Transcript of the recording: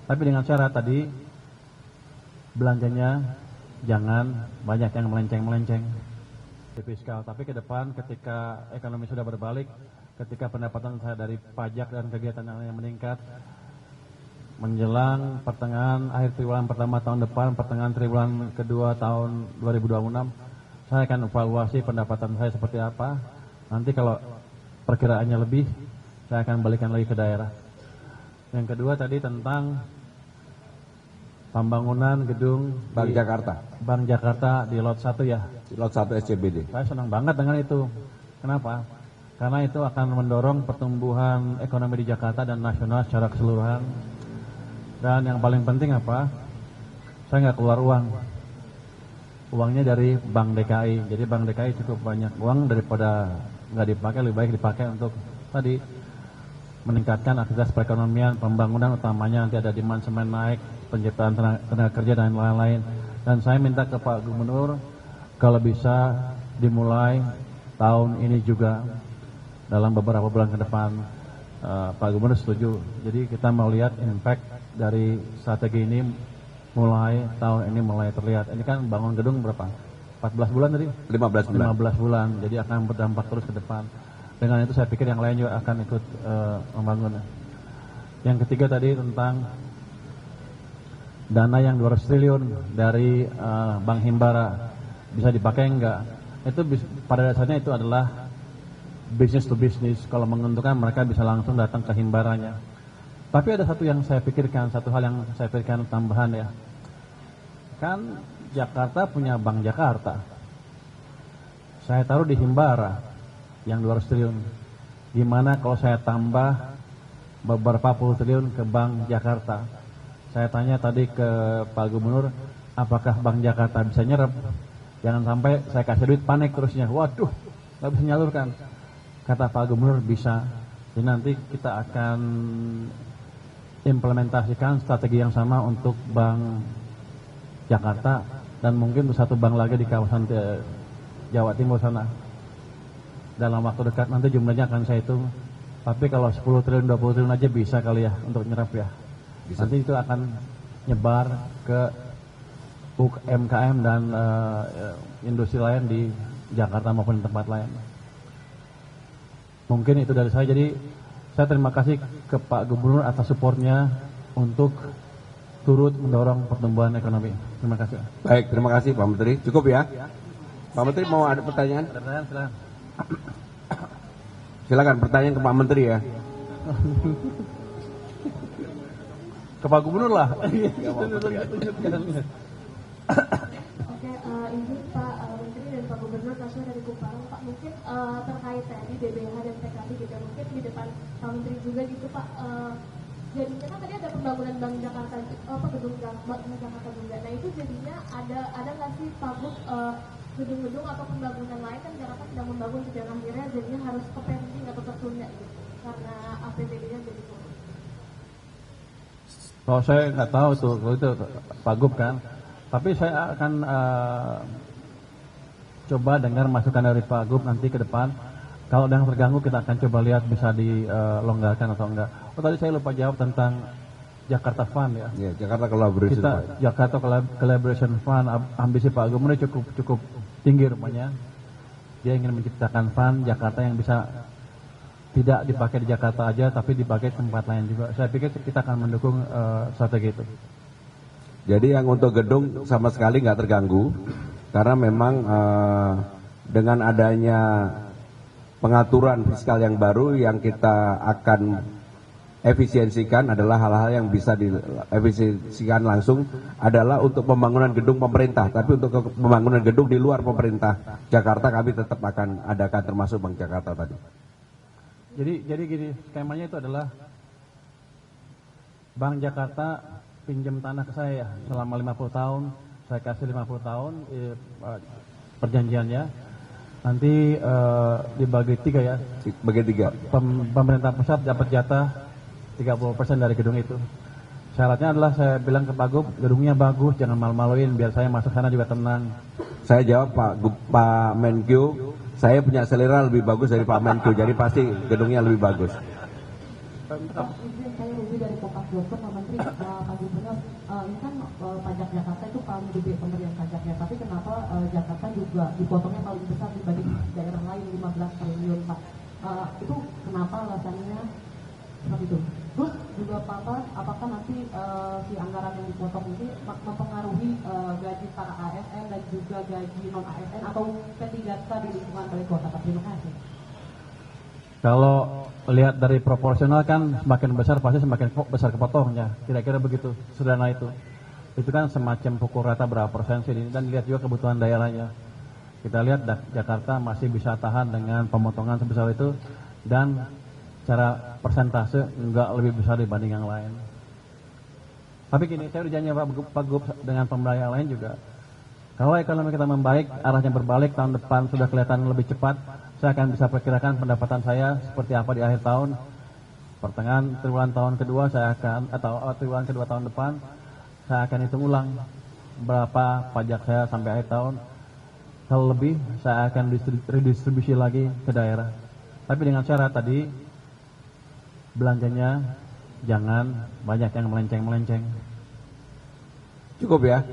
Tapi dengan syarat tadi belanjanya jangan banyak yang melenceng-melenceng di fiskal. Tapi ke depan ketika ekonomi sudah berbalik, ketika pendapatan saya dari pajak dan kegiatan yang meningkat, menjelang pertengahan akhir triwulan pertama tahun depan, pertengahan triwulan kedua tahun 2026, saya akan evaluasi pendapatan saya seperti apa. Nanti kalau perkiraannya lebih, saya akan balikan lagi ke daerah. Yang kedua tadi tentang pembangunan gedung Bank di Jakarta. Bank Jakarta di Lot 1 ya. Lot 1 SCBD. Saya senang banget dengan itu. Kenapa? Karena itu akan mendorong pertumbuhan ekonomi di Jakarta dan nasional secara keseluruhan. Dan yang paling penting apa? Saya nggak keluar uang. Uangnya dari Bank DKI. Jadi Bank DKI cukup banyak uang daripada nggak dipakai, lebih baik dipakai untuk tadi meningkatkan aktivitas perekonomian, pembangunan utamanya nanti ada demand semen naik, penciptaan tenaga kerja dan lain-lain. Dan saya minta ke Pak Gubernur kalau bisa dimulai tahun ini juga dalam beberapa bulan ke depan. Pak Gubernur setuju. Jadi kita mau lihat impact dari strategi ini mulai tahun ini mulai terlihat. Ini kan bangun gedung berapa? 14 bulan tadi? 15 bulan. 15 bulan. Jadi akan berdampak terus ke depan. Dengan itu saya pikir yang lain juga akan ikut membangun. Yang ketiga tadi tentang dana yang 200 triliun dari Bank Himbara bisa dipakai enggak? Itu pada dasarnya itu adalah business to business. Kalau menguntungkan mereka bisa langsung datang ke Himbaranya. Tapi ada satu yang saya pikirkan, satu hal yang saya pikirkan tambahan ya. Kan Jakarta punya Bank Jakarta. Saya taruh di Himbara yang 200 triliun. Gimana kalau saya tambah beberapa puluh triliun ke Bank Jakarta? Saya tanya tadi ke Pak Gubernur, apakah Bank Jakarta bisa nyerap? Jangan sampai saya kasih duit panik terusnya. Waduh, nggak bisa nyalurkan. Kata Pak Gubernur bisa. Jadi nanti kita akan implementasikan strategi yang sama untuk Bank Jakarta dan mungkin satu bank lagi di kawasan Jawa Timur sana. Dalam waktu dekat nanti jumlahnya akan saya hitung. Tapi kalau 10 triliun, 20 triliun aja bisa kali ya untuk nyerap ya. Bisa. Nanti itu akan nyebar ke UMKM dan industri lain di Jakarta maupun di tempat lain. Mungkin itu dari saya. Jadi saya terima kasih ke Pak Gubernur atas supportnya untuk turut mendorong pertumbuhan ekonomi. Terima kasih. Baik, terima kasih Pak Menteri. Cukup ya. Pak Menteri mau ada pertanyaan? Ada pertanyaan, silakan. Silakan pertanyaan ke Pak Menteri ya. Ke Pak Gubernur lah. Oke, ini Pak Menteri dan Pak Gubernur Tasya dari Kupang. Pak, mungkin terkait tadi BBH dan PKB juga mungkin di depan Pak Menteri juga gitu Pak. Jadinya kan tadi ada pembangunan Bank Jakarta, gedung Bank Jakarta juga. Nah itu jadinya ada nggak sih Pak Buk gedung-gedung atau pembangunan lain kan Jakarta sedang membangun dan akhirnya jadinya harus ke pending atau tertunda gitu karena APBD-nya jadi turun. Kalau saya nggak tahu tuh, itu Pak Gub kan. Tapi saya akan coba dengar masukan dari Pak Gub nanti ke depan. Kalau ada yang terganggu kita akan coba lihat bisa dilonggarkan atau enggak. Oh tadi saya lupa jawab tentang Jakarta Fund ya. Ya, Jakarta Collaboration Kita Fund. Jakarta Collaboration Fund, ambisi Pak Gubernur cukup tinggi rupanya. Dia ingin menciptakan fund Jakarta yang bisa tidak dipakai di Jakarta aja, tapi dipakai di tempat lain juga. Saya pikir kita akan mendukung strategi itu. Jadi yang untuk gedung sama sekali nggak terganggu, karena memang dengan adanya pengaturan fiskal yang baru yang kita akan efisiensikan adalah hal-hal yang bisa diefisiensikan langsung adalah untuk pembangunan gedung pemerintah. Tapi untuk pembangunan gedung di luar pemerintah Jakarta kami tetap akan adakan termasuk Bank Jakarta tadi. Jadi gini, skemanya itu adalah Bank Jakarta pinjam tanah ke saya selama 50 tahun, saya kasih 50 tahun perjanjiannya. Nanti dibagi 3 ya. Bagi 3. Pemerintah pusat dapat jatah 30% dari gedung itu. Syaratnya adalah saya bilang ke Pak Gub, gedungnya bagus, jangan malu-maluin, biar saya masuk sana juga tenang. Saya jawab Pak Menkyu, saya punya selera lebih bagus dari Pak Menkyu, jadi pasti gedungnya lebih bagus. Izin saya Putri dari Kompas.com, Pak Menteri. Pak Gubernur, ini kan pajak Jakarta itu paling gede pemberian pajaknya, tapi kenapa Jakarta juga dipotongnya paling besar dibanding daerah lain 15 triliun Pak? Itu kenapa alasannya seperti itu? Terus juga Pak, apakah nanti si anggaran yang dipotong ini mempengaruhi gaji para ASN dan juga gaji non ASN atau P3K di lingkungan balai kota? Pak, terima kasih. Kalau lihat dari proporsional kan semakin besar pasti semakin besar kepotongnya, kira-kira begitu, sederhana itu. Itu kan semacam pukul rata berapa persen sih, dan lihat juga kebutuhan daerahnya. Kita lihat Jakarta masih bisa tahan dengan pemotongan sebesar itu, dan secara persentase enggak lebih besar dibanding yang lain. Tapi gini, saya udah janji Pak Gub dengan pemerintah yang lain juga. Kalau ekonomi kita membaik, arahnya berbalik, tahun depan sudah kelihatan lebih cepat, saya akan bisa perkirakan pendapatan saya seperti apa di akhir tahun. Pertengahan triwulan tahun kedua saya akan, atau triwulan kedua tahun depan, saya akan hitung ulang berapa pajak saya sampai akhir tahun. Kalau lebih, saya akan redistribusi lagi ke daerah. Tapi dengan syarat tadi, belanjanya jangan banyak yang melenceng-melenceng. Cukup ya.